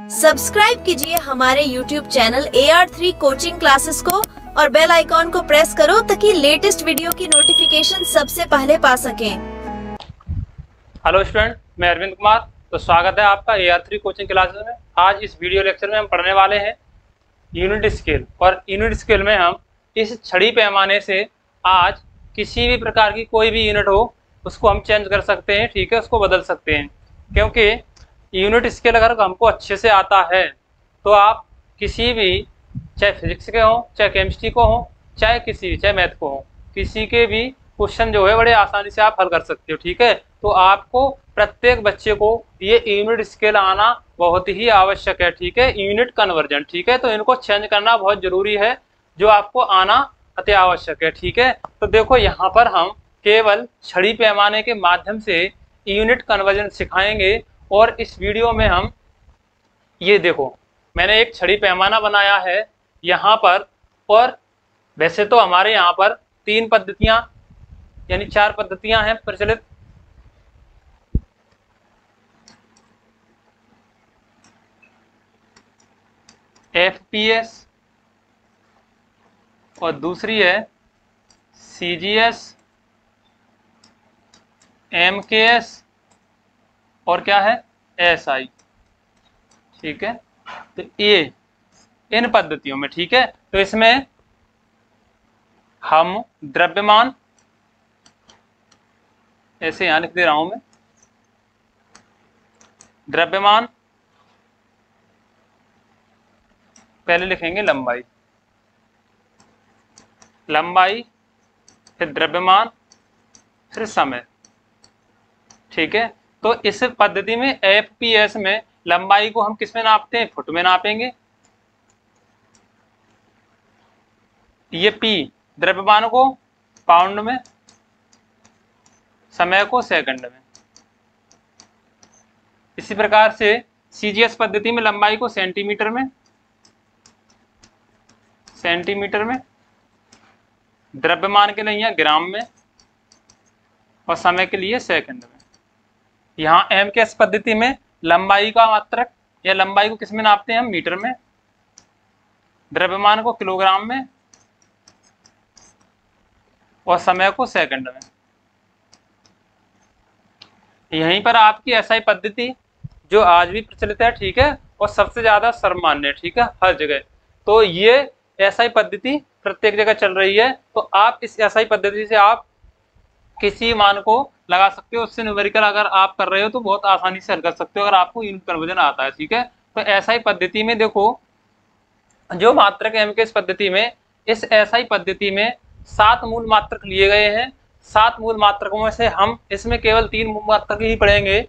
Subscribe कीजिए हमारे YouTube channel AR3 coaching classes को और बेल आइकॉन को प्रेस करो ताकि लेटेस्ट वीडियो की नोटिफिकेशन सबसे पहले पा सकें। हेलो स्टूडेंट, मैं अरविंद कुमार। तो स्वागत है आपका AR3 कोचिंग क्लासेस में। आज इस वीडियो लेक्चर में हम पढ़ने वाले हैं यूनिट स्केल। और यूनिट स्केल में हम इस छड़ी पैमाने से आज किसी भी प्रकार की कोई भी यूनिट हो उसको हम चेंज कर सकते हैं, ठीक है, उसको बदल सकते हैं। क्योंकि यूनिट स्केल अगर हमको अच्छे से आता है तो आप किसी भी, चाहे फिजिक्स के हों, चाहे केमिस्ट्री को हों, चाहे मैथ को हों, किसी के भी क्वेश्चन जो है बड़े आसानी से आप हल कर सकते हो, ठीक है। तो आपको प्रत्येक बच्चे को ये यूनिट स्केल आना बहुत ही आवश्यक है, ठीक है, यूनिट कन्वर्जन, ठीक है। तो इनको चेंज करना बहुत जरूरी है, जो आपको आना अति आवश्यक है, ठीक है। तो देखो यहाँ पर हम केवल छड़ी पैमाने के माध्यम से यूनिट कन्वर्जन सिखाएंगे। और इस वीडियो में हम ये देखो, मैंने एक छड़ी पैमाना बनाया है यहाँ पर। और वैसे तो हमारे यहाँ पर 3 पद्धतियाँ यानी 4 पद्धतियाँ हैं प्रचलित। FPS और दूसरी है CGS, MKS और क्या है SI, ठीक है। तो ये इन पद्धतियों में, ठीक है। तो इसमें हम द्रव्यमान, ऐसे यहां लिख दे रहा हूं मैं, द्रव्यमान पहले लिखेंगे लंबाई, फिर द्रव्यमान, फिर समय, ठीक है। तो इस पद्धति में FPS में लंबाई को हम किस में नापते हैं? फुट में नापेंगे। ये P, द्रव्यमान को पाउंड में, समय को सेकंड में। इसी प्रकार से CGS पद्धति में लंबाई को सेंटीमीटर में, द्रव्यमान के लिए ग्राम में और समय के लिए सेकंड में। यहाँ MKS पद्धति में लंबाई का मात्रक या लंबाई को किस में नापते हैं हम? मीटर में, द्रव्यमान को किलोग्राम में और समय को सेकंड में। यहीं पर आपकी SI पद्धति जो आज भी प्रचलित है, ठीक है, और सबसे ज्यादा सर्वमान्य, ठीक है, हर जगह। तो ये SI पद्धति प्रत्येक जगह चल रही है। तो आप इस SI पद्धति से आप किसी मान को लगा सकते हो। उससे न्यूमेरिकल अगर आप कर रहे हो तो बहुत आसानी से हल कर सकते हो अगर आपको यूनिट कन्वर्जन आता है, ठीक है। तो SI पद्धति में देखो, जो मात्रक MKS पद्धति में, इस SI पद्धति में 7 मूल मात्रक लिए गए हैं। 7 मूल मात्रकों में से हम इसमें केवल 3 मूल मात्रक ही पढ़ेंगे,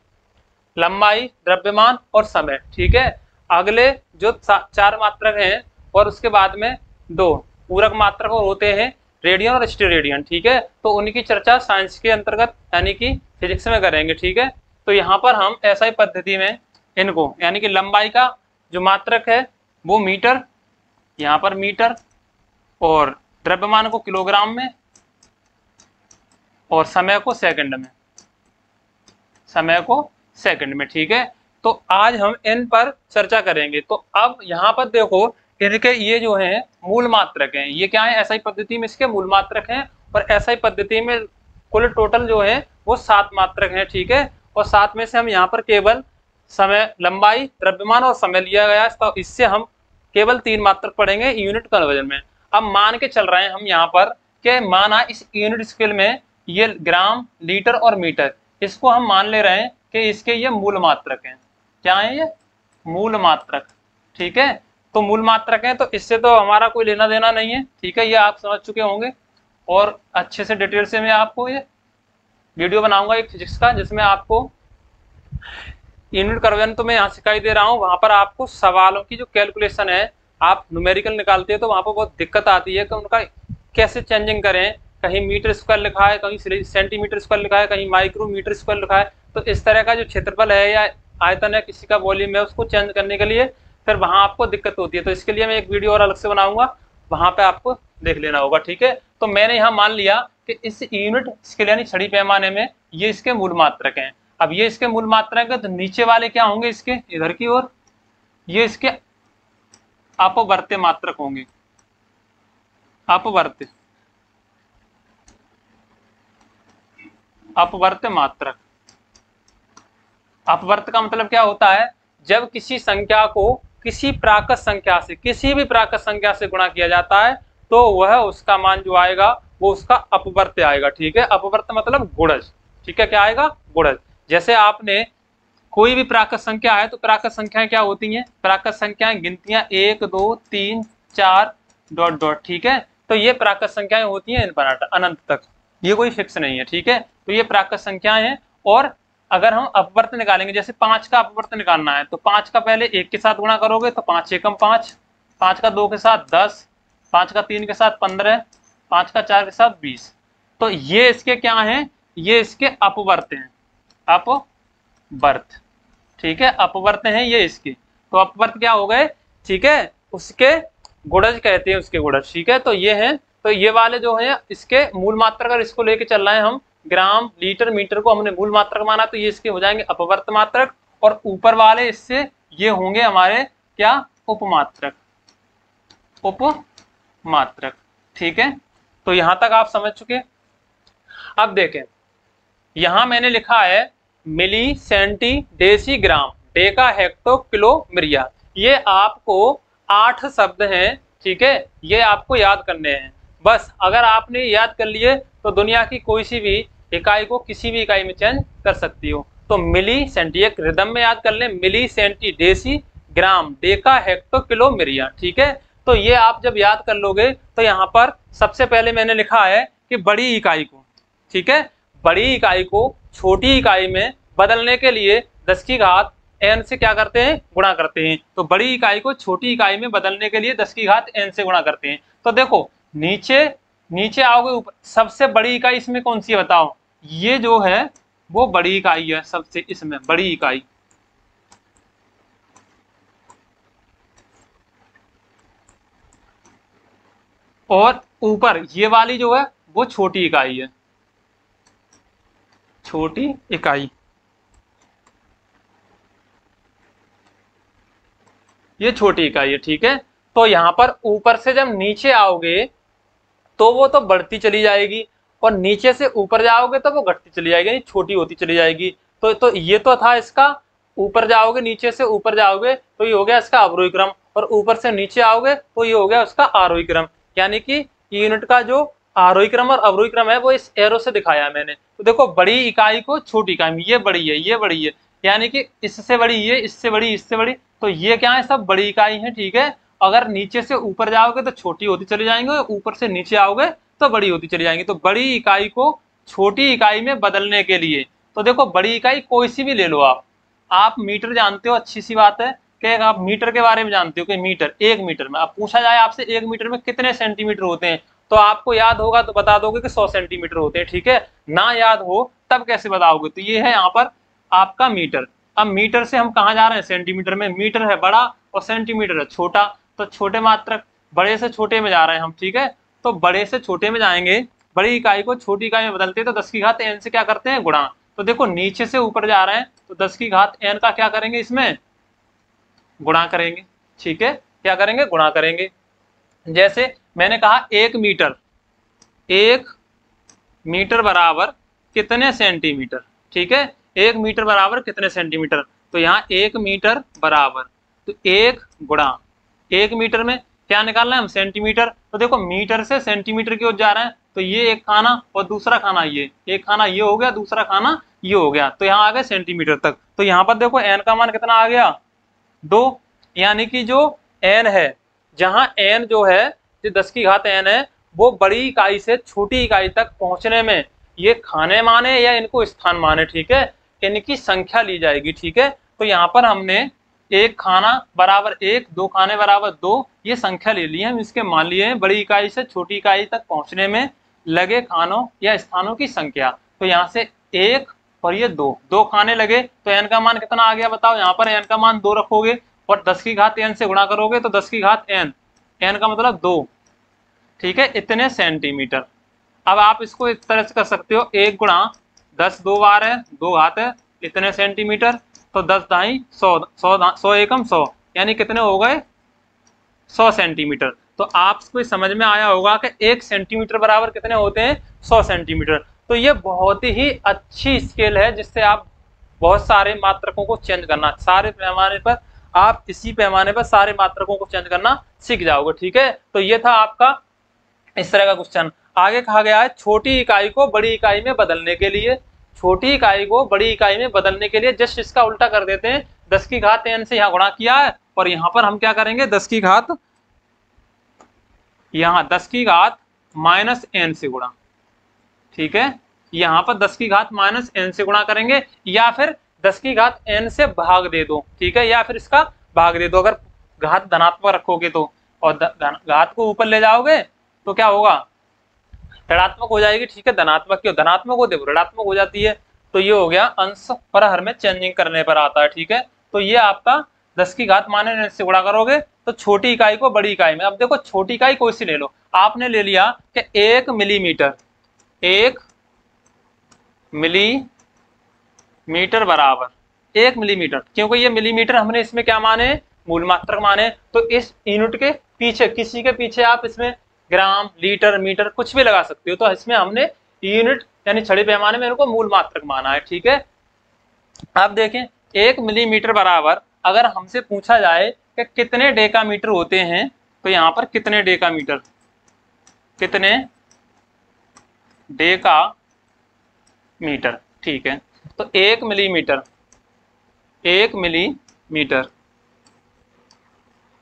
लंबाई, द्रव्यमान और समय, ठीक है। अगले जो 4 मात्रक हैं और उसके बाद में 2 पूरक मात्रक होते हैं, रेडियन और स्टेरेडियन, ठीक है। तो उनकी चर्चा साइंस के अंतर्गत यानी कि फिजिक्स में करेंगे, ठीक है। तो यहाँ पर हम SI पद्धति में इनको यानी कि लंबाई का जो मात्रक है वो मीटर, यहाँ पर मीटर, और द्रव्यमान को किलोग्राम में और समय को सेकंड में, ठीक है। तो आज हम इन पर चर्चा करेंगे। तो अब यहाँ पर देखो, इनके ये जो हैं मूल मात्रक हैं, ये क्या है? SI पद्धति में इसके मूल मात्रक हैं। और SI पद्धति में कुल टोटल जो है वो 7 मात्रक हैं, ठीक है। और 7 में से हम यहाँ पर केवल समय, लंबाई, द्रव्यमान और समय लिया गया है। तो इससे हम केवल 3 मात्रक पढ़ेंगे यूनिट कन्वर्जन में। अब मान के चल रहे हैं हम यहाँ पर कि माना इस यूनिट स्केल में ये ग्राम, लीटर और मीटर, इसको हम मान ले रहे हैं कि इसके ये मूल मात्रक हैं। क्या है ये? मूल मात्रक, ठीक है। तो मूल मात्रक है, तो इससे तो हमारा कोई लेना देना नहीं है, ठीक है, ये आप समझ चुके होंगे। और अच्छे से डिटेल से मैं आपको ये वीडियो बनाऊंगा एक फिजिक्स का, जिसमें आपको यूनिट कन्वर्जन तो मैं यहाँ सिखाई दे रहा हूँ। वहां पर आपको सवालों की जो कैलकुलेशन है, आप न्यूमेरिकल निकालते हैं तो वहां पर बहुत दिक्कत आती है कि उनका कैसे चेंजिंग करें। कहीं मीटर स्क्वायर लिखा है, कहीं सेंटीमीटर स्क्वायर लिखा है, कहीं माइक्रोमीटर स्क्वायर लिखा है। तो इस तरह का जो क्षेत्रफल है या आयतन है, किसी का वॉल्यूम है, उसको चेंज करने के लिए फिर वहां आपको दिक्कत होती है। तो इसके लिए मैं एक वीडियो और अलग से बनाऊंगा, वहां पे आपको देख लेना होगा, ठीक है। तो मैंने यहाँ मान लिया कि इस यूनिट स्केल यानी छड़ी पैमाने में ये इसके मूल मात्रक हैं। अब ये इसके मूल मात्रक है, तो नीचे वाले क्या होंगे इसके? इधर की ओर ये इसके अपवर्त्य मात्रक होंगे, अपवर्त्य मात्रक। अपवर्त्य का मतलब क्या होता है, जब किसी संख्या को किसी प्राकृत संख्या से, किसी भी प्राकृत संख्या से गुणा किया जाता है तो वह उसका मान जो आएगा वो उसका अपवर्त्य आएगा, ठीक है। अपवर्त्य मतलब गुणज, ठीक है, क्या आएगा, गुणज। जैसे आपने कोई भी प्राकृत संख्या है तो प्राकृत संख्याएं क्या होती हैं, प्राकृत संख्याएं गिनतियां 1 2 3 4 डॉट डॉट, ठीक है। तो ये प्राकृत संख्याएं होती हैं अनंत तक, ये कोई फिक्स नहीं है, ठीक है। तो ये प्राकृत संख्याएं हैं। और अगर हम अपवर्त्य निकालेंगे, जैसे 5 का अपवर्त्य निकालना है तो 5 का पहले 1 के साथ गुणा करोगे तो 5 एकम 5, 5 का 2 के साथ 10, 5 का 3 के साथ 15, 5 का 4 के साथ 20। तो ये इसके क्या हैं, ये इसके अपवर्त्य हैं, अपवर्त्य, ठीक है, अपवर्त्य हैं ये इसके। तो अपवर्त्य क्या हो गए, ठीक है, उसके गुणज कहते हैं, उसके गुणज, ठीक है। तो ये हैं, तो ये वाले जो है इसके मूल मात्रक, अगर इसको लेके चल रहे हैं हम, ग्राम लीटर मीटर को हमने मूल मात्रक माना तो ये इसके हो जाएंगे अपवर्त्य मात्रक, और ऊपर वाले इससे ये होंगे हमारे क्या, उपमात्रक, उपमात्रक, ठीक है। तो यहां तक आप समझ चुके। अब देखें, यहां मैंने लिखा है मिली सेंटी डेसी ग्राम डेका हेक्टो किलो मिरिया। ये आपको 8 शब्द हैं, ठीक है, ये आपको याद करने हैं बस। अगर आपने याद कर लिए तो दुनिया की कोई सी भी इकाई को किसी भी इकाई में चेंज कर सकती हो। तो मिली सेंटी, एक रिदम में याद कर ले, मिली सेंटी डेसी ग्राम डेका हेक्टो किलो मिरिया, ठीक है। तो ये आप जब याद कर लोगे तो यहाँ पर सबसे पहले मैंने लिखा है कि बड़ी इकाई को, ठीक है, बड़ी इकाई को छोटी इकाई में बदलने के लिए 10 की घात n से क्या करते हैं, गुणा करते हैं। तो बड़ी इकाई को छोटी इकाई में बदलने के लिए 10 की घात n से गुणा करते हैं। तो देखो नीचे आओगे ऊपर, सबसे बड़ी इकाई इसमें कौन सी है बताओ, ये जो है वो बड़ी इकाई है, सबसे इसमें बड़ी इकाई। और ऊपर ये वाली जो है वो छोटी इकाई है, छोटी इकाई, ये छोटी इकाई है, ठीक है। तो यहां पर ऊपर से जब नीचे आओगे तो वो तो बढ़ती चली जाएगी, और नीचे से ऊपर जाओगे तो वो घटती चली जाएगी, यानी छोटी होती चली जाएगी। तो ये तो था इसका, ऊपर जाओगे, नीचे से ऊपर जाओगे तो ये हो गया इसका अवरोही क्रम, और ऊपर से नीचे आओगे तो ये हो गया उसका आरोही क्रम। यानी कि यूनिट का जो आरोही क्रम और अवरोही क्रम है वो इस एरो से दिखाया है मैंने। तो देखो बड़ी इकाई को छोटी इकाई में, ये बड़ी है, ये बड़ी है, यानी कि इससे बड़ी ये, इससे बड़ी, इससे बड़ी, तो ये क्या है, सब बड़ी इकाई है, ठीक है। अगर नीचे से ऊपर जाओगे तो छोटी होती चली जाएंगे, ऊपर से नीचे आओगे तो बड़ी होती चली जाएंगी। तो बड़ी इकाई को छोटी इकाई में बदलने के लिए, तो देखो बड़ी इकाई कोई सी भी ले लो आप मीटर जानते हो, अच्छी सी बात है कि आप मीटर के बारे में जानते हो कि मीटर, 1 मीटर में, अब पूछा जाए आपसे 1 मीटर में कितने सेंटीमीटर होते हैं, तो आपको याद होगा तो बता दोगे कि 100 सेंटीमीटर होते हैं, ठीक है। ना याद हो तब कैसे बताओगे, तो ये है यहाँ पर आपका मीटर। अब मीटर से हम कहाँ जा रहे हैं, सेंटीमीटर में। मीटर है बड़ा और सेंटीमीटर है छोटा, तो छोटे मात्रक, बड़े से छोटे में जा रहे हैं हम, ठीक है। तो बड़े से छोटे में जाएंगे, बड़ी इकाई को छोटी इकाई में बदलते हैं तो 10 की घात n से क्या करते हैं, गुणा। तो देखो नीचे से ऊपर जा रहे हैं तो 10 की घात n का क्या करेंगे, इसमें गुणा करेंगे, ठीक है, क्या करेंगे, गुणा करेंगे। जैसे मैंने कहा 1 मीटर बराबर कितने सेंटीमीटर, ठीक है, 1 मीटर बराबर कितने सेंटीमीटर, तो यहाँ 1 मीटर बराबर, तो 1 गुणा 1 मीटर में क्या निकालना है हम, सेंटीमीटर। तो देखो मीटर से सेंटीमीटर की ओर जा रहे हैं, तो ये एक खाना और दूसरा खाना ये, एक खाना ये हो गया, दूसरा खाना ये हो गया, तो यहाँ आ गए सेंटीमीटर तक। तो यहाँ पर देखो n का मान कितना आ गया, 2, यानी कि जो n है, जहाँ n जो है, जो 10 की घात n है, वो बड़ी इकाई से छोटी इकाई तक पहुंचने में ये खाने माने या इनको स्थान माने, ठीक है, इनकी संख्या ली जाएगी, ठीक है। तो यहाँ पर हमने 1 खाना बराबर 1, 2 खाने बराबर 2, ये संख्या ले ली है, हम इसके मान लिए हैं बड़ी इकाई से छोटी इकाई तक पहुंचने में लगे खानों या स्थानों की संख्या। तो यहाँ से 1 और ये 2 खाने लगे, तो n का मान कितना आ गया बताओ, यहाँ पर n का मान 2 रखोगे और 10 की घात n से गुणा करोगे तो 10 की घात n का मतलब 2, ठीक है, इतने सेंटीमीटर। अब आप इसको इस तरह से कर सकते हो, 1 गुणा 10 2 बार है, 2 घात है, इतने सेंटीमीटर, तो 10 दाई 100, 100 एकम 100, यानी कितने हो गए 100 सेंटीमीटर। तो आपको समझ में आया होगा कि 1 सेंटीमीटर बराबर कितने होते हैं 100 सेंटीमीटर। तो ये बहुत ही अच्छी स्केल है जिससे आप बहुत सारे मात्रकों को चेंज करना, सारे पैमाने पर आप इसी पैमाने पर सारे मात्रकों को चेंज करना सीख जाओगे। ठीक है, तो ये था आपका इस तरह का क्वेश्चन। आगे कहा गया है छोटी इकाई को बड़ी इकाई में बदलने के लिए, छोटी इकाई को बड़ी इकाई में बदलने के लिए जस्ट इसका उल्टा कर देते हैं। 10 की घात n से यहाँ गुणा किया है और यहाँ पर हम क्या करेंगे 10 की घात, यहाँ 10 की घात माइनस n से गुणा। ठीक है, यहाँ पर 10 की घात माइनस n से गुणा करेंगे या फिर 10 की घात n से भाग दे दो। ठीक है, या फिर इसका भाग दे दो। अगर घात धनात्मक रखोगे तो, और घात को ऊपर ले जाओगे तो क्या होगा ऋणात्मक हो जाएगी। ठीक है, धनात्मक क्यों, धनात्मक होते ऋणात्मक हो जाती है। तो ये हो गया अंश पर हर में चेंजिंग करने पर आता है। ठीक है, तो ये आपका 10 की घात माइनस n से गुणा करोगे तो छोटी इकाई को बड़ी इकाई में। अब देखो छोटी इकाई कोई सी ले लो, आपने ले लिया कि 1 मिलीमीटर, 1 मिलीमीटर बराबर 1 मिलीमीटर, क्योंकि ये मिलीमीटर हमने इसमें क्या माने मूल मात्रक माने। तो इस यूनिट के पीछे, किसी के पीछे आप इसमें ग्राम, लीटर, मीटर कुछ भी लगा सकते हो। तो इसमें हमने यूनिट यानी छड़े पैमाने में इनको मूल मात्रक माना है। ठीक है, अब देखें 1 मिलीमीटर बराबर अगर हमसे पूछा जाए कि कितने डेकामीटर होते हैं, तो यहाँ पर कितने डेकामीटर, कितने डेकामीटर। ठीक है, तो 1 मिलीमीटर, 1 मिलीमीटर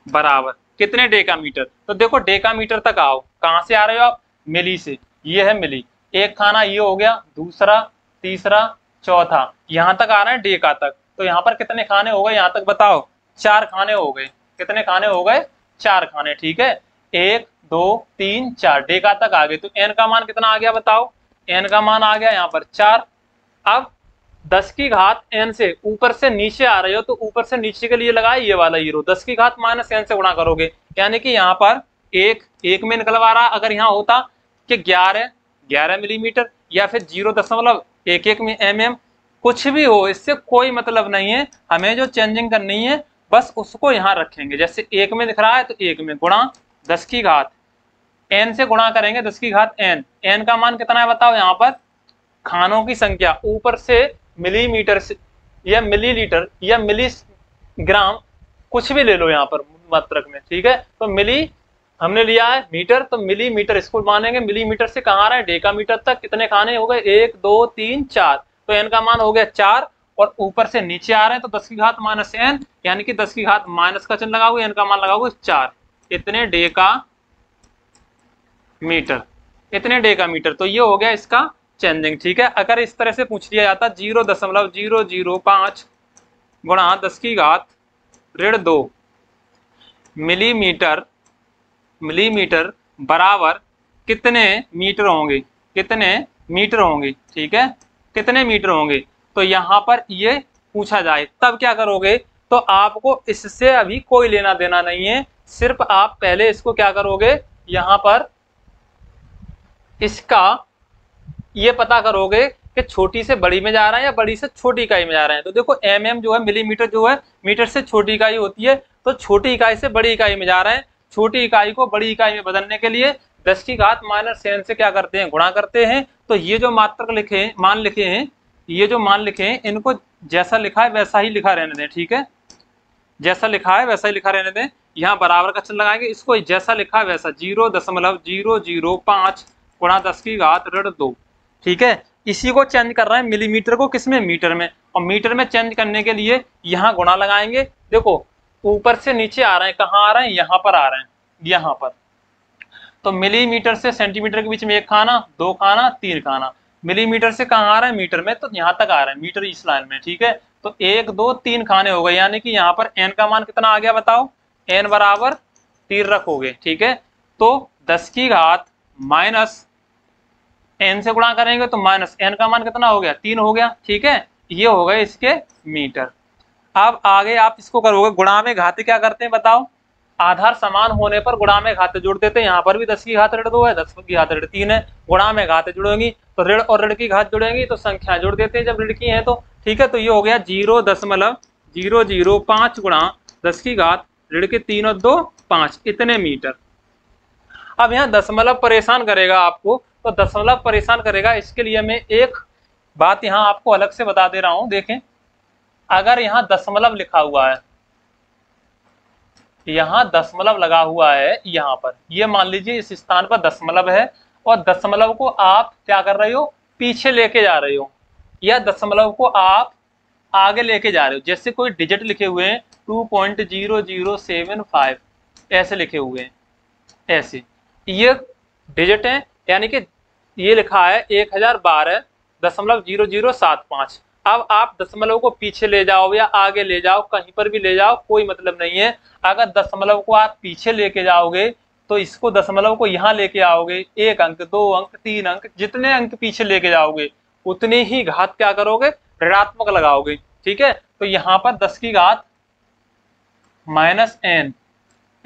बराबर कितने डेकामीटर। तो देखो डेकामीटर तक आओ, कहां से आ रहे हो आप, मिली से। ये है मिली, एक खाना ये हो गया, दूसरा, तीसरा, चौथा, यहां तक आ रहे हैं डेका तक। तो यहाँ पर कितने खाने हो गए यहां तक बताओ, 4 खाने हो गए। कितने खाने हो गए 4 खाने। ठीक है, 1 2 3 4 डेका तक आ गए। तो n का मान कितना आ गया बताओ, n का मान आ गया यहाँ पर 4। अब 10 की घात n से ऊपर से नीचे आ रहे हो तो ऊपर से नीचे के लिए लगाए ये वाला हीरो, 10 की घात माइनस n से गुणा करोगे, यानी कि यहाँ पर एक में निकलवा रहा। अगर यहाँ होता कि 11 मिलीमीटर या फिर 0.11 mm, कुछ भी हो इससे कोई मतलब नहीं है। हमें जो चेंजिंग करनी है बस उसको यहाँ रखेंगे। जैसे 1 में दिख रहा है तो 1 में गुणा 10 की घात n से गुणा करेंगे, 10 की घात n का मान कितना है बताओ। यहाँ पर खानों की संख्या ऊपर से मिलीमीटर से या मिलीलीटर या मिलीग्राम कुछ भी ले लो यहाँ पर मात्रक में। ठीक है, तो मिली हमने लिया है मीटर, तो मिलीमीटर इसको मानेंगे। मिलीमीटर से कहाँ आ रहा है डेकामीटर तक, कितने खाने हो गए 1 2 3 4। तो n का मान हो गया 4 और ऊपर से नीचे आ रहे हैं तो 10 की घात माइनस n, यानी कि 10 की घात माइनस का चिन्ह लगाओगे, n का मान लगाओगे 4। इतने डेकामीटर, इतने डेकामीटर। तो ये हो गया इसका चेंजिंग। ठीक है, अगर इस तरह से पूछ लिया जाता 0.005 गुणा 10 की घात -2 मिलीमीटर बराबर कितने मीटर होंगे, कितने मीटर होंगे। ठीक है, कितने मीटर होंगे। तो यहाँ पर ये पूछा जाए तब क्या करोगे, तो आपको इससे अभी कोई लेना देना नहीं है। सिर्फ आप पहले इसको क्या करोगे, यहाँ पर इसका ये पता करोगे कि छोटी से बड़ी में जा रहा है या बड़ी से छोटी इकाई में जा रहे हैं। तो देखो mm जो है, मिलीमीटर जो है मीटर से छोटी इकाई होती है, तो छोटी इकाई से बड़ी इकाई में जा रहे हैं। छोटी इकाई को बड़ी इकाई में बदलने के लिए 10 की घात माइनस n से क्या करते हैं, गुणा करते हैं। तो ये जो मात्रक लिखे हैं, मान लिखे हैं, ये जो मान लिखे हैं, इनको जैसा लिखा है वैसा ही लिखा रहने दें। ठीक है, जैसा लिखा है वैसा ही लिखा रहने दें। यहाँ बराबर का चिन्ह लगाएंगे, इसको जैसा लिखा है वैसा 0.005 गुणा 10 की घात -2। ठीक है, इसी को चेंज कर रहे हैं मिलीमीटर को किसमें, मीटर में। और मीटर में चेंज करने के लिए यहाँ गुणा लगाएंगे। देखो ऊपर से नीचे आ रहे हैं, कहाँ आ रहे हैं, यहाँ पर आ रहे हैं, यहाँ पर। तो मिलीमीटर से सेंटीमीटर के बीच में 1 खाना, 2 खाना, 3 खाना। मिलीमीटर से कहाँ आ रहा है, मीटर में, तो यहाँ तक आ रहा है मीटर इस लाइन में। ठीक है, तो 1 2 3 खाने हो गए, यानी कि यहाँ पर n का मान कितना आ गया बताओ, n बराबर 3 रखोगे। ठीक है, तो 10 की घात माइनस n से गुणा करेंगे तो माइनस n का मान कितना हो गया, 3 हो गया। ठीक है, ये हो गए इसके मीटर। अब आगे आप इसको करोगे, गुणा में घाते क्या करते हैं बताओ, आधार समान होने पर गुणा में घाते जोड़ देते हैं। यहाँ पर भी 10 की घात -2 है, 10 की घात -3 है। गुणा में घाते जुड़ेंगी तो ऋण और ऋण की घात जुड़ेंगी तो संख्या जोड़ देते हैं जब ऋण की है तो। ठीक है, तो ये हो गया 0.005 गुणा 10 की घात ऋण के 3 और 2 5 इतने मीटर। अब यहाँ दशमलव परेशान करेगा आपको, तो दशमलव परेशान करेगा, इसके लिए मैं एक बात यहाँ आपको अलग से बता दे रहा हूं। देखें, अगर यहाँ दशमलव लिखा हुआ है, यहाँ दशमलव लगा हुआ है, यहाँ पर ये मान लीजिए इस स्थान पर दशमलव है और दशमलव को आप क्या कर रहे हो, पीछे लेके जा रहे हो, या दशमलव को आप आगे लेके जा रहे हो। जैसे कोई डिजिट लिखे हुए हैं 2.0075 ऐसे लिखे हुए हैं, ऐसे ये डिजिट है, यानी कि ये लिखा है 1012.0075। अब आप दशमलव को पीछे ले जाओ या आगे ले जाओ, कहीं पर भी ले जाओ, कोई मतलब नहीं है। अगर दशमलव को आप पीछे लेके जाओगे तो इसको दशमलव को यहाँ लेके आओगे, 1 अंक 2 अंक 3 अंक, जितने अंक पीछे लेके जाओगे उतने ही घात क्या करोगे, ऋणात्मक लगाओगे। ठीक है, तो यहाँ पर 10 की घात माइनस n,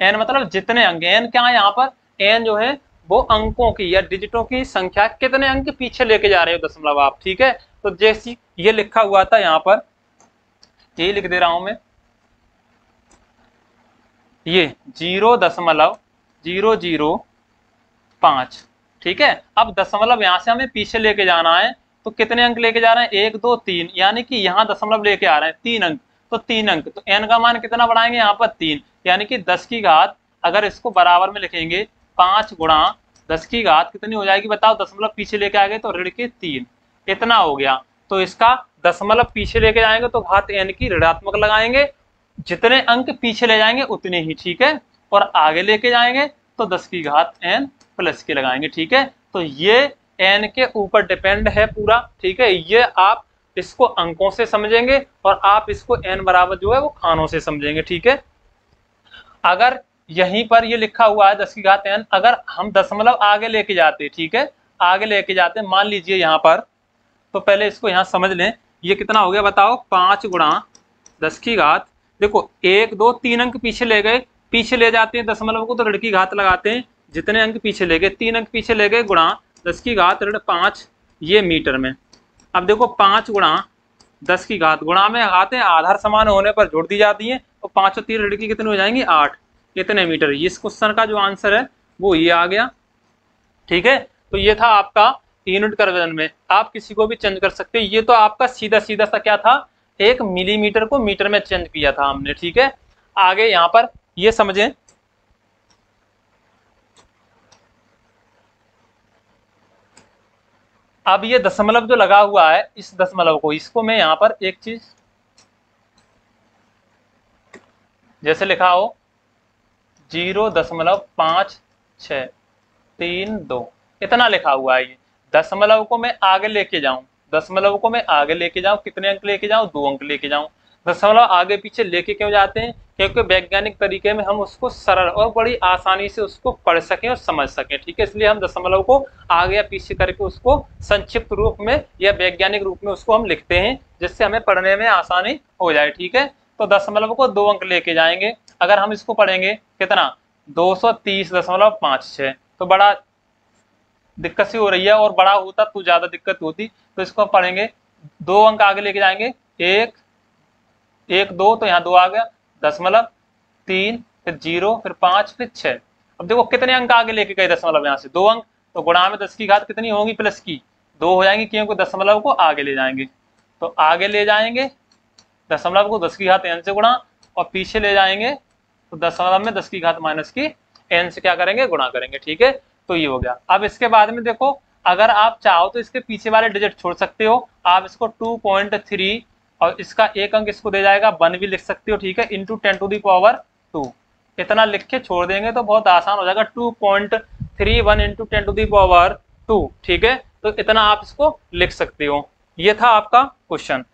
n मतलब जितने अंक, n क्या है यहाँ पर, n जो है वो अंकों की या डिजिटों की संख्या, कितने अंक पीछे लेके जा रहे हो दशमलव आप। ठीक है, तो जैसी ये लिखा हुआ था यहाँ पर, ये लिख दे रहा हूं मैं, ये 0.005। ठीक है, अब दशमलव यहाँ से हमें पीछे लेके जाना है, तो कितने अंक लेके जा रहे हैं, 1 2 3, यानी कि यहाँ दशमलव लेके आ रहे हैं 3 अंक, तो 3 अंक, तो n का मान कितना बढ़ाएंगे यहाँ पर 3, यानी कि 10 की घात, अगर इसको बराबर में लिखेंगे 5 गुणा 10 की घात कितनी हो जाएगी बताओ, दशमलव पीछे लेके आ गए तो ऋण के 3 इतना हो गया। तो इसका दशमलव पीछे लेके जाएंगे तो घात n की ऋणात्मक लगाएंगे, जितने अंक पीछे ले जाएंगे उतने ही। ठीक है, और आगे लेके जाएंगे तो 10 की घात n प्लस की लगाएंगे। ठीक है, तो ये n के ऊपर डिपेंड है पूरा। ठीक है, ये आप इसको अंकों से समझेंगे और आप इसको n बराबर जो है वो खानों से समझेंगे। ठीक है, अगर यहीं पर ये लिखा हुआ है 10 की घात n, अगर हम दशमलव आगे लेके जाते, ठीक है, आगे लेके जाते, मान लीजिए यहाँ पर, तो पहले इसको यहाँ समझ लें, ये कितना हो गया बताओ, 5 गुणा 10 की घात, देखो 1 2 3 अंक पीछे ले गए, पीछे ले जाते हैं दशमलव को तो ऋण की घात लगाते हैं, जितने अंक पीछे ले गए, 3 अंक पीछे ले गए, गुणा 10 की घात ऋण 5, ये मीटर में। अब देखो 5 गुणा 10 की घात, गुणा में आते हैं, आधार समान होने पर जोड़ दी जाती है, तो 5 और 3 ऋण की कितनी हो जाएंगी, 8, इतने मीटर। इस क्वेश्चन का जो आंसर है वो ये आ गया। ठीक है, तो ये था आपका यूनिट कन्वर्जन में, आप किसी को भी चेंज कर सकते हैं। ये तो आपका सीधा सीधा सा क्या था, 1 मिलीमीटर को मीटर में चेंज किया था हमने। ठीक है, आगे यहाँ पर ये समझें, अब ये दशमलव जो लगा हुआ है, इस दशमलव को, इसको मैं यहाँ पर एक चीज जैसे लिखा हो 0.5632 इतना लिखा हुआ है। ये दशमलव को मैं आगे लेके जाऊं, दशमलव को मैं आगे लेके जाऊं, कितने अंक लेके जाऊं, 2 अंक लेके जाऊं। दशमलव आगे पीछे लेके क्यों जाते हैं, क्योंकि वैज्ञानिक तरीके में हम उसको सरल और बड़ी आसानी से उसको पढ़ सकें और समझ सकें। ठीक है, इसलिए हम दशमलव को आगे या पीछे करके उसको संक्षिप्त रूप में या वैज्ञानिक रूप में उसको हम लिखते हैं, जिससे हमें पढ़ने में आसानी हो जाए। ठीक है, तो दशमलव को 2 अंक लेके जाएंगे, अगर हम इसको पढ़ेंगे कितना, 230.56, तो बड़ा दिक्कत सी हो रही है, और बड़ा होता तो ज्यादा दिक्कत होती। तो इसको पढ़ेंगे, 2 अंक आगे लेके जाएंगे, 1 1 2, तो यहाँ 2 आ गया, दशमलव 3, फिर 0, फिर 5, फिर 6। अब देखो कितने अंक आगे लेके गए दशमलव, यहाँ से 2 अंक, तो गुणा में 10 की घात कितनी होगी, प्लस की 2 हो जाएंगी, क्योंकि दशमलव को आगे ले जाएंगे। तो आगे ले जाएंगे दशमलव को 10 की घात n से गुणा, और पीछे ले जाएंगे तो दशमलव में 10 की घात माइनस की n से क्या करेंगे, गुणा करेंगे। ठीक है, तो ये हो गया। अब इसके बाद में देखो, अगर आप चाहो तो इसके पीछे वाले डिजिट छोड़ सकते हो, आप इसको 2.3 और इसका 1 अंक इसको दे जाएगा 1 भी लिख सकते हो। ठीक है, इंटू 10⁻², इतना लिख के छोड़ देंगे तो बहुत आसान हो जाएगा, 2.31 इंटू 10⁻²। ठीक है, तो इतना आप इसको लिख सकते हो। ये था आपका क्वेश्चन।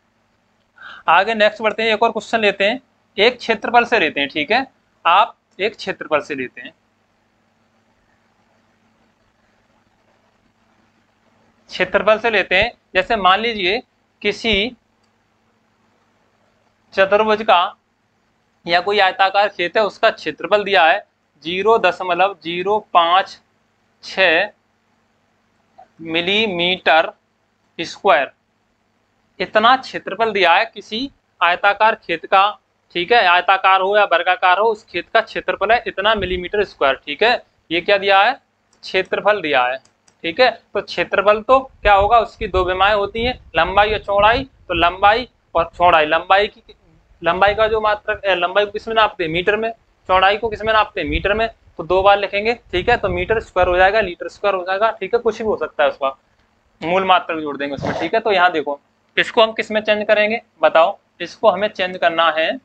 आगे नेक्स्ट बढ़ते हैं, एक और क्वेश्चन लेते हैं, एक क्षेत्रफल से लेते हैं। ठीक है, आप एक क्षेत्रफल से लेते हैं, क्षेत्रफल से लेते हैं। जैसे मान लीजिए किसी चतुर्भुज का या कोई आयताकार खेत है, उसका क्षेत्रफल दिया है 0.056 मिलीमीटर स्क्वायर, इतना क्षेत्रफल दिया है किसी आयताकार खेत का, ठीक है, आयताकार हो या वर्गाकार हो, उस खेत का क्षेत्रफल है इतना मिलीमीटर स्क्वायर। ठीक है, ये क्या दिया है, क्षेत्रफल दिया है। ठीक है, तो क्षेत्रफल तो क्या होगा, उसकी दो विमाएं होती हैं, लंबाई और चौड़ाई। तो लंबाई और चौड़ाई, लंबाई का जो मात्रक, लंबाई को किसमें नापते हैं, मीटर में, चौड़ाई को किसमें नापते हैं, मीटर में। तो दो बार लिखेंगे। ठीक है, तो मीटर स्क्वायर हो जाएगा, लीटर स्क्वायर हो जाएगा। ठीक है, कुछ भी हो सकता है, उसका मूल मात्रक जोड़ देंगे उसमें। ठीक है, तो यहाँ देखो, इसको हम किस में चेंज करेंगे बताओ, इसको हमें चेंज करना है,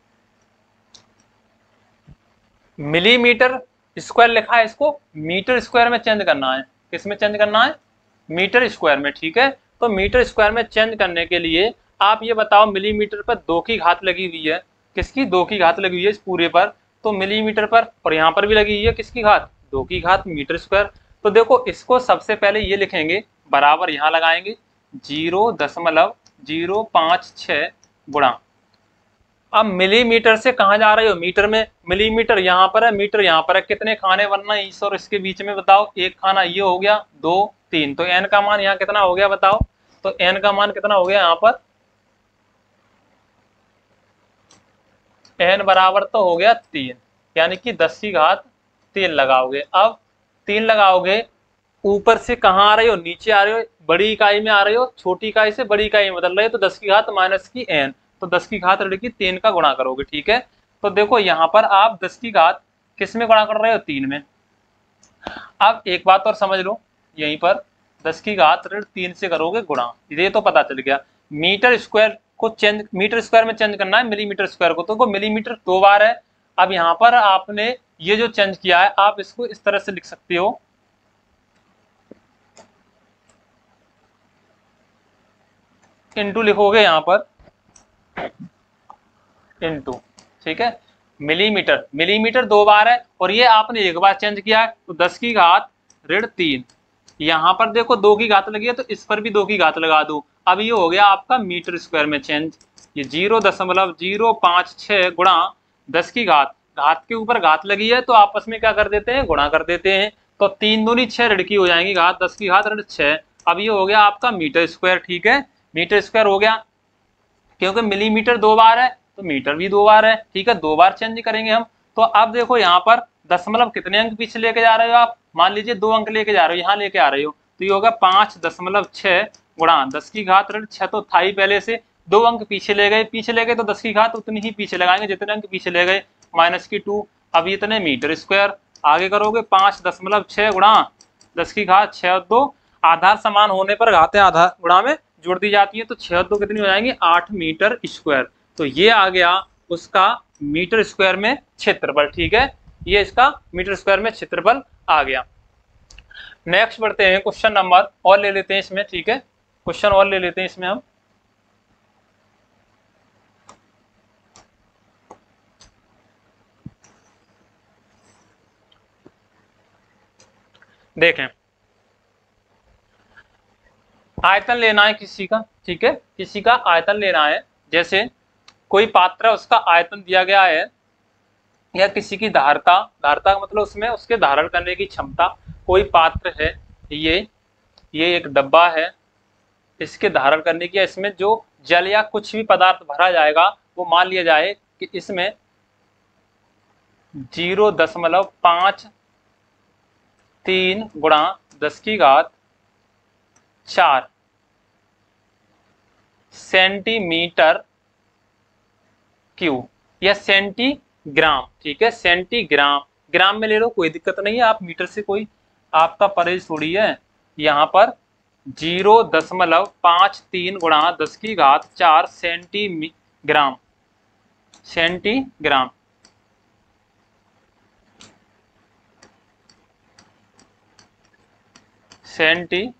मिलीमीटर स्क्वायर लिखा है, इसको मीटर स्क्वायर में चेंज करना है। किस में चेंज करना है, मीटर स्क्वायर में। ठीक है, तो मीटर स्क्वायर में चेंज करने के लिए आप ये बताओ, मिलीमीटर पर 2 की घात लगी हुई है, किसकी, 2 की घात लगी हुई है इस पूरे पर, तो मिलीमीटर पर, और यहाँ पर भी लगी हुई है किसकी घात, 2 की घात मीटर स्क्वायर। तो देखो, इसको सबसे पहले ये लिखेंगे, बराबर यहाँ लगाएंगे 0.056 गुणा। अब मिलीमीटर से कहाँ जा रहे हो, मीटर में, मिलीमीटर यहाँ पर है, मीटर यहाँ पर है, कितने खाने बनना है इस और इसके बीच में बताओ, एक खाना, ये हो गया 2 3, तो n का मान यहाँ कितना हो गया बताओ, तो n का मान कितना हो गया यहाँ पर, n बराबर तो हो गया 3, यानी कि 10 की घात 3 लगाओगे। अब 3 लगाओगे, ऊपर से कहाँ आ रहे हो, नीचे आ रहे हो, बड़ी इकाई में आ रहे हो, छोटी इकाई से बड़ी इकाई में बदल रहे हो, तो 10 की घात माइनस की n, तो 10 की घात ऋण की 3 का गुणा करोगे। ठीक है, तो देखो यहाँ पर आप 10 की घात किस में गुणा कर रहे हो, 3 में। अब एक बात और समझ लो, यहीं पर 10 की घात ऋण 3 से करोगे गुणा, ये तो पता चल गया। मीटर स्क्वायर को चेंज, मीटर स्क्वायर में चेंज करना है मिलीमीटर स्क्वायर को, तो मिलीमीटर 2 बार है। अब यहाँ पर आपने ये जो चेंज किया है, आप इसको इस तरह से लिख सकते हो, इनटू लिखोगे यहाँ पर, इनटू। ठीक है, मिलीमीटर, मिलीमीटर 2 बार है, और ये आपने एक बार चेंज किया है, तो 10 की घात ऋण 3, यहाँ पर देखो 2 की घात लगी है, तो इस पर भी 2 की घात लगा दो। अब ये हो गया आपका मीटर स्क्वायर में चेंज, ये 0.056 गुणा 10 की घात, घात के ऊपर घात लगी है, तो आपस में क्या कर देते हैं, गुणा कर देते हैं। तो 3 दूनी 6 ऋण की हो जाएंगी घात, 10 की घात ऋण 6। अब ये हो गया आपका मीटर स्क्वायर। ठीक है, मीटर स्क्वायर हो गया, क्योंकि मिलीमीटर 2 बार है, तो मीटर भी 2 बार है। ठीक है, 2 बार चेंज करेंगे हम। तो अब देखो यहाँ पर दशमलव कितने अंक पीछे लेके जा रहे हो आप, मान लीजिए 2 अंक लेके जा रहे हो, यहाँ लेके आ रहे हो, तो ये होगा 5.6 गुणा 10 की घात ऋण 6, तो था ही पहले से, 2 अंक पीछे ले गए, तो 10 की घात उतनी ही पीछे लगाएंगे जितने अंक पीछे ले गए, माइनस की 2। अब इतने मीटर स्क्वायर, आगे करोगे 5.6 गुणा 10 की घात 6 और 2, आधार समान होने पर घातें आधार गुणा में जोड़ दी जाती है, तो 6 और 2 कितनी हो जाएंगी, 8 मीटर स्क्वायर। तो ये आ गया उसका मीटर स्क्वायर में क्षेत्रफल। ठीक है, ये इसका मीटर स्क्वायर में क्षेत्रफल आ गया। नेक्स्ट बढ़ते हैं, क्वेश्चन नंबर और ले लेते हैं इसमें। ठीक है, क्वेश्चन और ले लेते हैं इसमें हम। देखें, आयतन लेना है किसी का। ठीक है, किसी का आयतन लेना है, जैसे कोई पात्र है, उसका आयतन दिया गया है, या किसी की धारता, धारता मतलब उसमें उसके धारण करने की क्षमता। कोई पात्र है, ये एक डब्बा है, इसके धारण करने की, इसमें जो जल या कुछ भी पदार्थ भरा जाएगा, वो मान लिया जाए कि इसमें 0.53 गुणा 10 की घात 4 सेंटीमीटर क्यूब या सेंटीग्राम। ठीक है, सेंटीग्राम, ग्राम में ले लो, कोई दिक्कत नहीं है, आप मीटर से कोई आपका परहेज थोड़ी है। यहाँ पर 0.53 गुणा 10 की घात 4 सेंटीग्राम, सेंटीग्राम। सेंटीग्राम,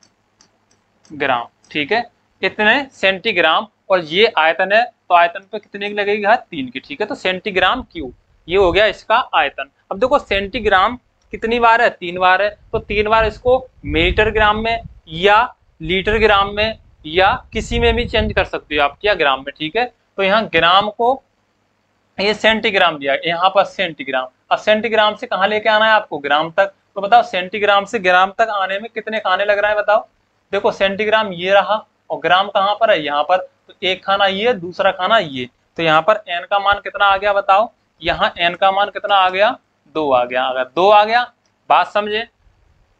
ठीक है, इतने सेंटीग्राम, और ये आयतन है, तो आयतन पे कितने की लगेगी घात 3 की। ठीक है, तो सेंटीग्राम क्यूब, ये हो गया इसका आयतन। अब देखो सेंटीग्राम कितनी बार है, 3 बार है, तो 3 बार इसको मीटर ग्राम में या लीटर ग्राम में या किसी में भी चेंज कर सकते हो आप, क्या ग्राम में। ठीक है, तो यहाँ ग्राम को, ये सेंटीग्राम दिया, यहाँ पर सेंटीग्राम। अब सेंटीग्राम से कहाँ लेके आना है आपको, ग्राम तक। तो बताओ सेंटीग्राम से ग्राम तक आने में कितने खाने लग रहा है बताओ। देखो सेंटीग्राम ये रहा, और ग्राम कहाँ पर है, यहाँ पर, तो एक खाना ये, दूसरा खाना ये, तो यहाँ पर n का मान कितना आ गया बताओ, यहाँ n का मान कितना आ गया, 2 आ गया। अगर 2 आ गया, बात समझे,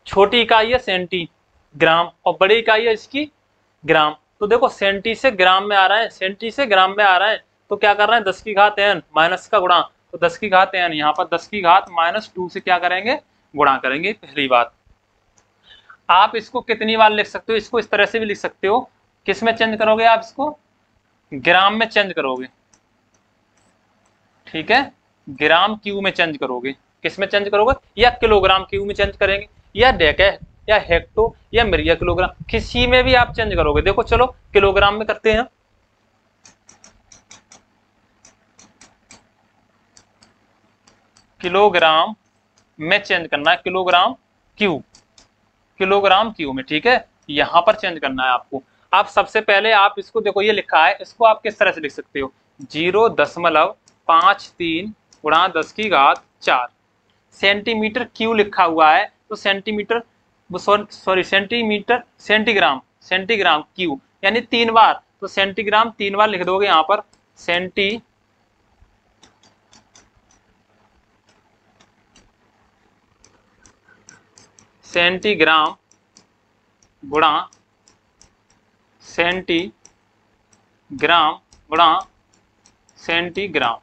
छोटी इकाई है सेंटीग्राम और बड़ी इकाई है इसकी ग्राम। तो देखो सेंटी से ग्राम में आ रहा है, सेंटी से ग्राम में आ रहा है, तो क्या कर रहे हैं 10 की घात n माइनस का गुणा, तो 10 की घात n, यहाँ पर 10 की घात -2 से क्या करेंगे, गुणा करेंगे। पहली बात, आप इसको कितनी बार लिख सकते हो, इसको इस तरह से भी लिख सकते हो, किस में चेंज करोगे आप इसको, ग्राम में चेंज करोगे, ठीक है, ग्राम क्यू में चेंज करोगे, किस में चेंज करोगे, या किलोग्राम क्यू में चेंज करेंगे, या डेके या हेक्टो या मिरिया किलोग्राम, किसी में भी आप चेंज करोगे। देखो चलो किलोग्राम में करते हैं, किलोग्राम में चेंज करना है, किलोग्राम क्यू में, ठीक है, यहां पर चेंज करना है आपको। आप सबसे पहले आप इसको देखो, ये लिखा है, इसको आप किस तरह से लिख सकते हो, 0.53 गुणा 10 की घात 4, सेंटीमीटर क्यू लिखा हुआ है, तो सेंटीमीटर सॉरी सेंटीग्राम क्यू यानी 3 बार, तो सेंटीग्राम 3 बार लिख दोगे यहाँ पर, सेंटीग्राम गुणा सेंटीग्राम,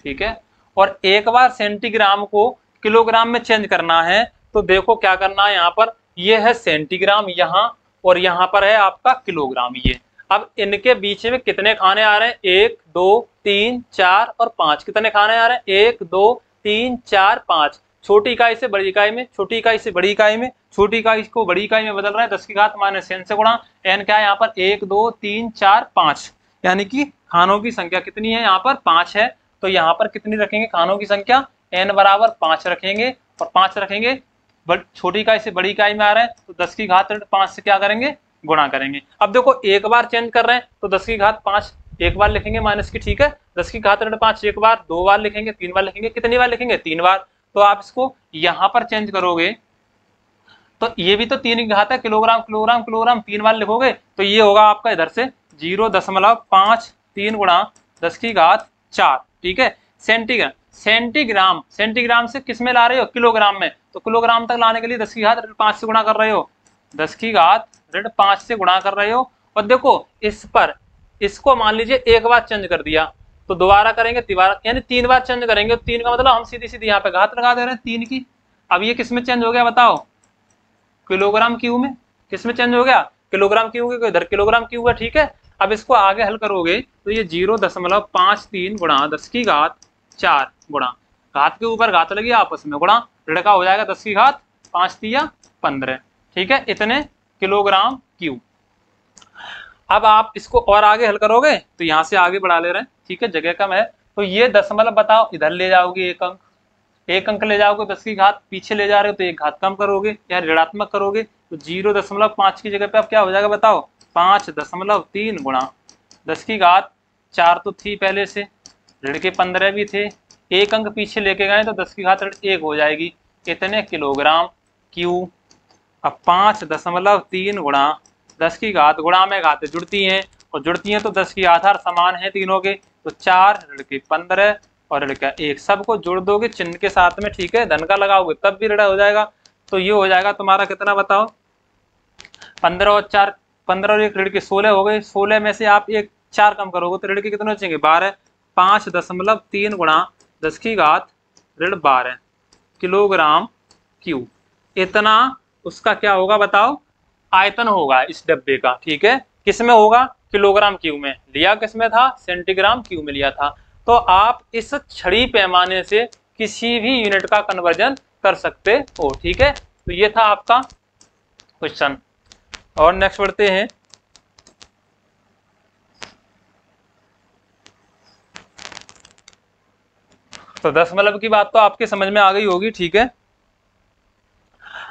ठीक है। और एक बार सेंटीग्राम को किलोग्राम में चेंज करना है, तो देखो क्या करना है, यहाँ पर ये है सेंटीग्राम यहाँ, और यहाँ पर है आपका किलोग्राम ये। अब इनके बीच में कितने खाने आ रहे हैं, 1 2 3 4 और 5, कितने खाने आ रहे हैं, 1 2 3 4 5, छोटी इकाई से बड़ी इकाई में, छोटी इकाई से बड़ी इकाई में, छोटी इकाई को बड़ी इकाई में बदल रहा है, 10 की घात -n से गुणा, n क्या है यहाँ पर, 1 2 3 4 5, यानी कि खानों की संख्या कितनी है, यहाँ पर 5 है, तो यहाँ पर कितनी रखेंगे खानों की संख्या, n बराबर 5 रखेंगे, और 5 रखेंगे, बट छोटी इकाई से बड़ी इकाई में आ रहे हैं, तो 10 की घात 5 से क्या करेंगे, गुणा करेंगे। अब देखो एक बार चेंज कर रहे हैं, तो 10 की घात 5 एक बार लिखेंगे माइनस की, ठीक है, 10 की घात 5 एक बार, 2 बार लिखेंगे, 3 बार लिखेंगे, कितनी बार लिखेंगे, 3 बार। तो आप इसको यहां पर चेंज करोगे, तो ये भी तो 3 की घात है, किलोग्राम 3 बार लिखोगे, तो ये होगा आपका इधर से 0.53 गुणा 10 की घात 4, ठीक है। सेंटीग्राम से किस में ला रहे हो, किलोग्राम में, तो किलोग्राम तक लाने के लिए 10 की घात 5 से गुणा कर रहे हो, 10 की घात 5 से गुणा कर रहे हो। और देखो इस पर इसको मान लीजिए एक बार चेंज कर दिया, तो दोबारा करेंगे तिबारा, यानी 3 बार चेंज करेंगे, तो 3 का मतलब हम सीधी सीधी यहाँ पे घात लगा दे रहे हैं 3 की। अब ये किस में चेंज हो गया बताओ, किलोग्राम क्यू में, किस में चेंज हो गया, किलोग्राम क्यू के, इधर किलोग्राम क्यू है, ठीक है। अब इसको आगे हल करोगे, तो ये 0.53 गुणा 10 की घात 4 गुणा, घात के ऊपर घात लगी आपस में, गुणा ऋण का हो जाएगा 10 की घात 5 या 15, ठीक है, इतने किलोग्राम क्यू। अब आप इसको और आगे हल करोगे, तो यहाँ से आगे बढ़ा ले रहे हैं, ठीक है, जगह कम है, तो ये दशमलव बताओ, इधर ले जाओगे एक अंक ले जाओगे, 10 की घात पीछे ले जा रहे हो, तो एक घात कम करोगे या ऋणात्मक करोगे, तो 0.5 की जगह पे अब क्या हो जाएगा बताओ, 5.3 गुणा 10 की घात 4 तो थी पहले से, ऋण के 15 भी थे, एक अंक पीछे लेके गए तो 10 की घात 1 हो जाएगी, इतने किलोग्राम क्यू। अब 5.3 गुणा 10 की घात, गुणा में घातें जुड़ती हैं, और जुड़ती हैं तो 10 की आधार समान है तीनों के, तो 4 ऋण के 15 और ऋण का 1, सबको जोड़ दोगे चिन्ह के साथ में, ठीक है, धन का लगाओगे तब भी ऋण हो जाएगा, तो ये हो जाएगा तुम्हारा कितना बताओ, 15 और 4, 15 और 1 ऋण के 16 हो गए, 16 में से आप 1 4 कम करोगे तो ऋण के कितने बचेंगे, 12, 5.3 गुणा 10 की घात 12 किलोग्राम क्यू, इतना उसका क्या होगा बताओ, आयतन होगा इस डब्बे का, ठीक है, किसमें होगा, किलोग्राम क्यू में, लिया किसमें था, सेंटीग्राम क्यू में लिया था। तो आप इस छड़ी पैमाने से किसी भी यूनिट का कन्वर्जन कर सकते हो, ठीक है। तो ये था आपका क्वेश्चन, और नेक्स्ट बढ़ते हैं। तो दशमलव की बात तो आपके समझ में आ गई होगी, ठीक है।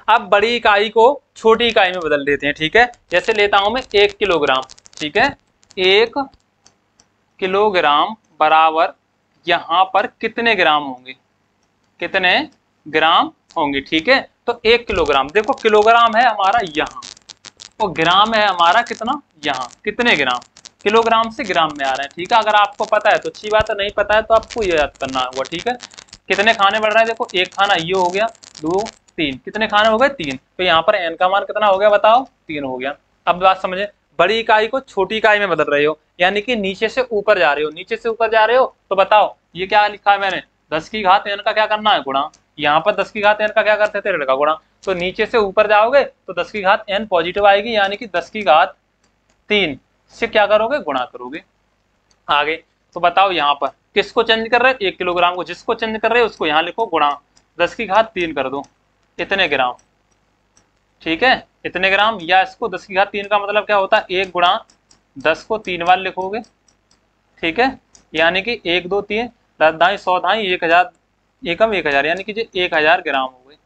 अब बड़ी इकाई को छोटी इकाई में बदल देते हैं, ठीक है। जैसे लेता हूं मैं 1 किलोग्राम, ठीक है, 1 किलोग्राम बराबर यहां पर कितने ग्राम होंगे, कितने ग्राम होंगे, ठीक है। तो 1 किलोग्राम, देखो किलोग्राम है हमारा यहाँ, और ग्राम है हमारा कितना यहाँ, कितने ग्राम, किलोग्राम से ग्राम में आ रहे हैं, ठीक है। अगर आपको पता है तो अच्छी बात है, नहीं पता है तो आपको ये याद करना होगा, ठीक है। कितने खाने बढ़ रहे हैं, देखो एक खाना ये हो गया, 2 3, कितने खाने हो गए 3, तो यहाँ पर n का मान कितना हो गया बताओ, 3 हो गया। अब बात समझे, बड़ी इकाई को छोटी इकाई में बदल रहे हो, यानी कि नीचे से ऊपर जा रहे हो, नीचे से ऊपर जा रहे हो, तो बताओ ये क्या लिखा है मैंने, 10 की घात n का क्या करना है, गुणा। यहाँ पर 10 की घात n का क्या करते थे, ऋण का गुणा। तो नीचे से ऊपर जाओगे तो 10 की घात n पॉजिटिव आएगी, यानी कि 10 की घात 3 से क्या करोगे, गुणा करोगे। आगे तो बताओ यहाँ पर किसको चेंज कर रहे हैं, 1 किलोग्राम को, जिसको चेंज कर रहे हो उसको यहाँ लिखो गुणा 10 की घात 3 कर दो, इतने ग्राम, ठीक है, इतने ग्राम। या इसको 10 की घात 3 का मतलब क्या होता है, 1 गुणा 10 को 3 बार लिखोगे, ठीक है, यानी कि 1 2 3 10 ढाई 100 ढाई 1000 एकम 1000, यानी कि जो 1000 ग्राम हो गए।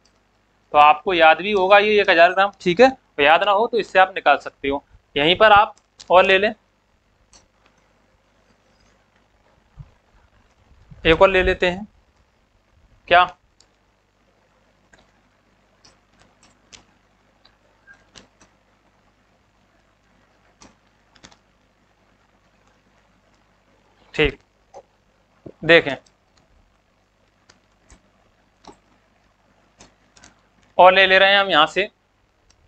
तो आपको याद भी होगा ये 1000 ग्राम, ठीक है। तो याद ना हो तो इससे आप निकाल सकते हो। यहीं पर आप और ले लें, एक और ले लेते हैं, क्या, ठीक, देखें और ले रहे हैं हम यहां से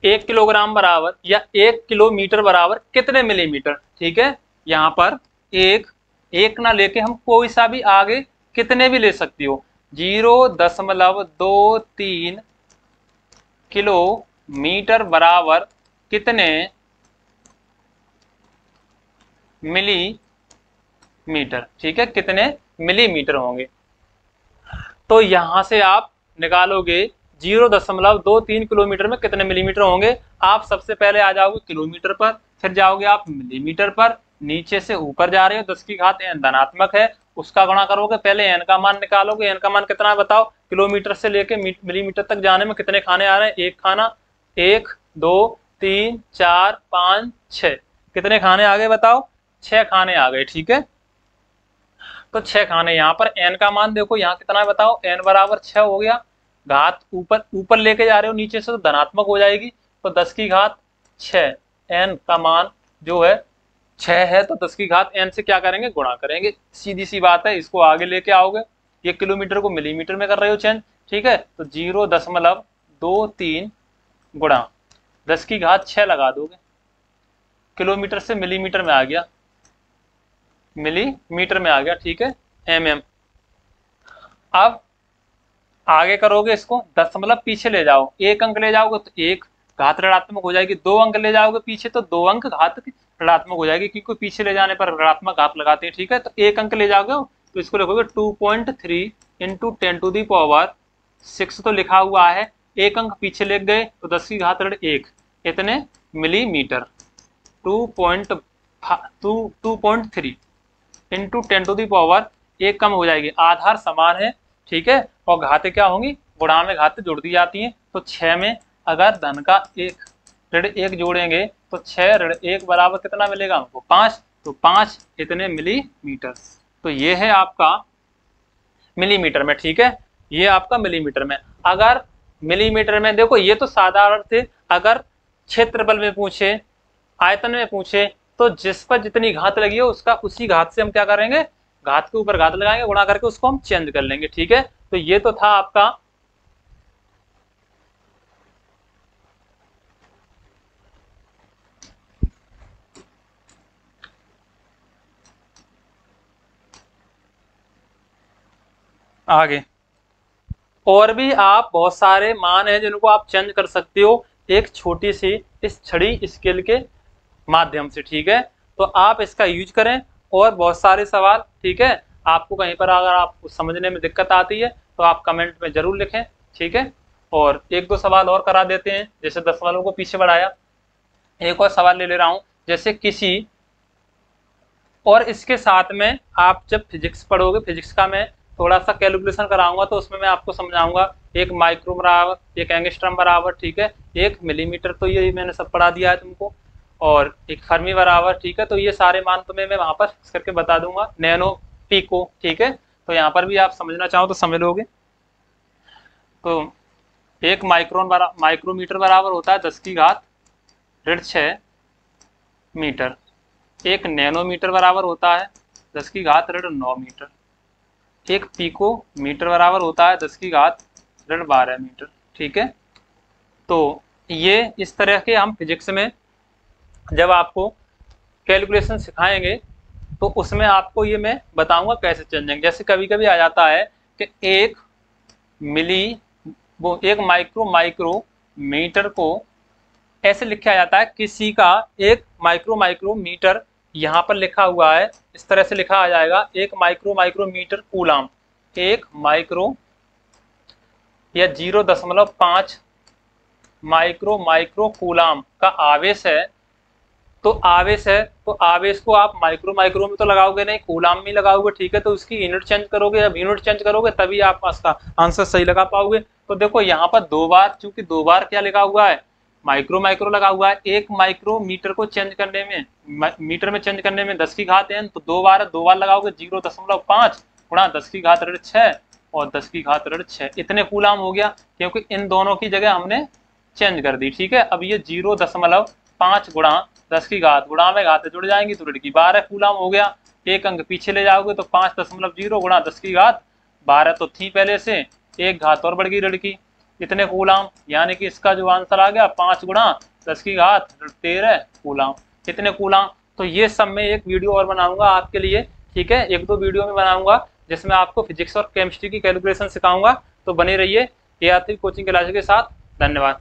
1 किलोग्राम बराबर या 1 किलोमीटर बराबर कितने मिलीमीटर, ठीक है। यहाँ पर एक ना लेके हम कोई सा भी आगे कितने भी ले सकती हो, 0.23 किलोमीटर बराबर कितने मिलीमीटर, ठीक है, कितने मिलीमीटर होंगे। तो यहां से आप निकालोगे 0.23 किलोमीटर में कितने मिलीमीटर होंगे। आप सबसे पहले आ जाओगे किलोमीटर पर, फिर जाओगे आप मिलीमीटर पर, नीचे से ऊपर जा रहे हो, 10 की घात n धनात्मक है, उसका गुणा करोगे, पहले n का मान निकालोगे, n का मान कितना है बताओ, किलोमीटर से लेके मिलीमीटर तक जाने में कितने खाने आ रहे हैं, एक खाना, 1 2 3 4 5 6, कितने खाने आ गए बताओ, 6 खाने आ गए, ठीक है। तो 6 खाने, यहाँ पर n का मान देखो यहाँ कितना है बताओ, n बराबर 6 हो गया, घात ऊपर ऊपर लेके जा रहे हो नीचे से तो धनात्मक हो जाएगी, तो 10 की घात 6, n का मान जो है 6 है, तो 10 की घात n से क्या करेंगे, गुणा करेंगे, सीधी सी बात है। इसको आगे लेके आओगे, ये किलोमीटर को मिलीमीटर में कर रहे हो चेंज, ठीक है, तो 0.23 गुणा 10 की घात 6 लगा दोगे, किलोमीटर से मिलीमीटर में आ गया, मिलीमीटर में आ गया, ठीक है, mm। अब आगे करोगे इसको, दशमलव पीछे ले जाओ, 1 अंक ले जाओगे तो 1 घात ऋणात्मक हो जाएगी, 2 अंक ले जाओगे पीछे तो 2 अंक घात ऋणात्मक हो जाएगी, क्योंकि पीछे ले जाने पर ऋणात्मक घात लगाते हैं, ठीक है। तो 1 अंक ले जाओगे तो इसको लिखोगे 2.3 × 10⁻6 तो लिखा हुआ है, 1 अंक पीछे ले गए तो 10 की घात ऋण 1, इतने मिलीमीटर, 2.3 × 10⁻1 कम हो जाएगी, आधार समान है, ठीक है, और घातें क्या होंगी, गुणा में घातें जुड़ दी जाती हैं। तो 6 में अगर धन का 1 ऋण 1 जोड़ेंगे तो 6 ऋण 1 बराबर कितना मिलेगा हमको, 5, तो 5 इतने मिलीमीटर। तो ये है आपका मिलीमीटर में, ठीक है, ये आपका मिलीमीटर में। अगर मिलीमीटर में देखो ये तो साधारण थे, अगर क्षेत्रफल में पूछे, आयतन में पूछे, तो जिस पर जितनी घात लगी हो उसका उसी घात से हम क्या करेंगे, घात के ऊपर घात लगाएंगे, गुणा करके उसको हम चेंज कर लेंगे, ठीक है। तो ये तो था आपका आगे। और भी आप बहुत सारे मान हैं जिनको आप चेंज कर सकते हो एक छोटी सी इस छड़ी स्केल के माध्यम से, ठीक है। तो आप इसका यूज करें, और बहुत सारे सवाल, ठीक है, आपको कहीं पर अगर आपको समझने में दिक्कत आती है तो आप कमेंट में जरूर लिखें, ठीक है। और 1-2 सवाल और करा देते हैं, जैसे 10 वालों को पीछे बढ़ाया। एक और सवाल ले रहा हूं, जैसे किसी, और इसके साथ में आप जब फिजिक्स पढ़ोगे, फिजिक्स का मैं थोड़ा सा कैलकुलेशन कराऊंगा, तो उसमें मैं आपको समझाऊंगा, 1 माइक्रो बराबर 1 एंगस्ट्रम बराबर, ठीक है, 1 मिलीमीटर, तो ये मैंने सब पढ़ा दिया है तुमको, और 1 फर्मी बराबर, ठीक है। तो ये सारे मान तुम्हें मैं वहां पर करके बता दूंगा, नैनो, पीको, ठीक है। तो यहाँ पर भी आप समझना चाहो तो समझ लोगे। तो 1 माइक्रोमीटर बराबर होता है 10 की घात ऋण 6 मीटर, एक नैनोमीटर बराबर होता है 10 की घात ऋण 9 मीटर। एक पिको मीटर बराबर होता है 10 की घात ऋण 12 मीटर। ठीक है, तो ये इस तरह के हम फिजिक्स में जब आपको कैलकुलेशन सिखाएंगे तो उसमें आपको ये मैं बताऊंगा कैसे चेंजिंग। जैसे कभी कभी आ जाता है कि एक माइक्रोमीटर को ऐसे लिखा जाता है, किसी का एक माइक्रोमीटर यहाँ पर लिखा हुआ है, इस तरह से लिखा आ जाएगा एक माइक्रोमीटर कूलाम। एक माइक्रो या 0.5 माइक्रो कूलाम का आवेश है। तो आवेश को आप माइक्रो में तो लगाओगे नहीं, कूलाम में लगाओगे। ठीक है, तो उसकी यूनिट चेंज करोगे, जब यूनिट चेंज करोगे तभी आप इसका आंसर सही लगा पाओगे। तो देखो यहाँ पर दो बार, चूंकि दो बार क्या लिखा हुआ है, माइक्रो लगा हुआ है। एक माइक्रोमीटर को चेंज करने में, मीटर में चेंज करने में 10 की घात n, तो दो बार लगाओगे 0.5 गुणा 10 की घात ऋण 6 और 10 की घात ऋण 6, इतने कूलाम हो गया, क्योंकि इन दोनों की जगह हमने चेंज कर दी। ठीक है, अब ये 0.5 गुणा 10 की घात, गुणा में घातें जुड़ जाएंगी तो ऋण की 12 कूलाम हो गया। एक अंक पीछे ले जाओगे तो 5.0 गुणा 10 की घात 12 तो थी पहले से, एक घात और बढ़ गई ऋण की, इतने कूलाम। यानी कि इसका जो आंसर आ गया 5 गुणा 10 की घात 13 कूलाम, इतने कूलाम। तो ये सब में एक वीडियो और बनाऊंगा आपके लिए। ठीक है, एक दो वीडियो में बनाऊंगा जिसमें आपको फिजिक्स और केमिस्ट्री की कैलकुलेशन सिखाऊंगा। तो बने रहिए AR3 कोचिंग क्लासेस के साथ। धन्यवाद।